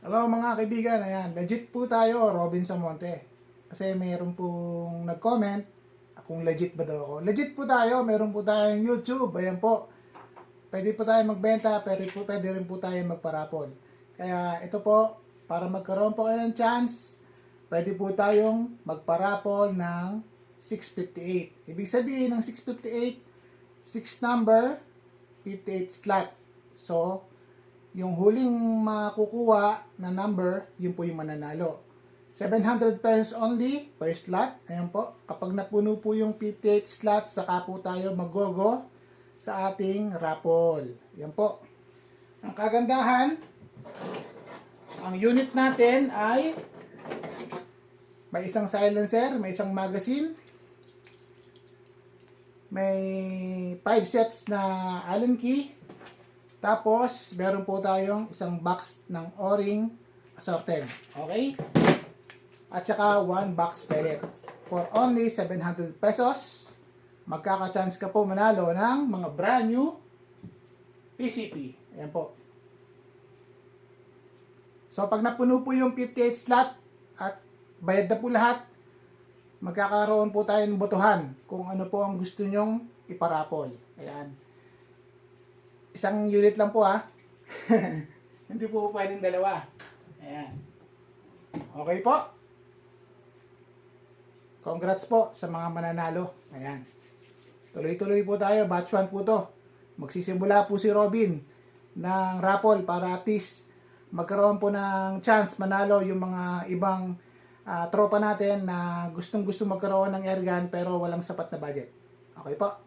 Hello mga kaibigan, ayan, legit po tayo, Robin Samonte. Kasi mayroon pong nag-comment, kung legit ba daw ako. Legit po tayo, mayroon po tayong YouTube, ayan po. Pwede po tayo magbenta, pwede rin po tayo magparapol. Kaya ito po, para magkaroon po kayo ng chance, pwede po tayong magparapol ng 658. Ibig sabihin ng 658, 6 number, 58 slot. So, yung huling makukuha na number, yun po yung mananalo. 700 pesos only per slot. Ayan po. Kapag napuno po yung 58 slot, saka po tayo mag-go sa ating raffle. Yan po. Ang kagandahan, ang unit natin ay may isang silencer, may isang magazine, may 5 sets na Allen key, tapos meron po tayong isang box ng O-ring assorted. Okay? At saka 1 box pellet. For only 700 pesos, magkaka-chance ka po manalo ng mga brand new PCP. Ayan po. So pag napuno po yung 58 slot at bayad na po lahat, magkakaroon po tayo ng botohan kung ano po ang gusto nyong iparapol. Ayan. Isang unit lang po ha. Hindi po pwedeng dalawa. Ayan. Okay po. Congrats po sa mga mananalo. Ayan. Tuloy-tuloy po tayo. Batch 1 po to. Magsisimula po si Robin ng raffle para at least magkaroon po ng chance manalo yung mga ibang tropa natin na gustong-gusto magkaroon ng airgun pero walang sapat na budget. Okay po.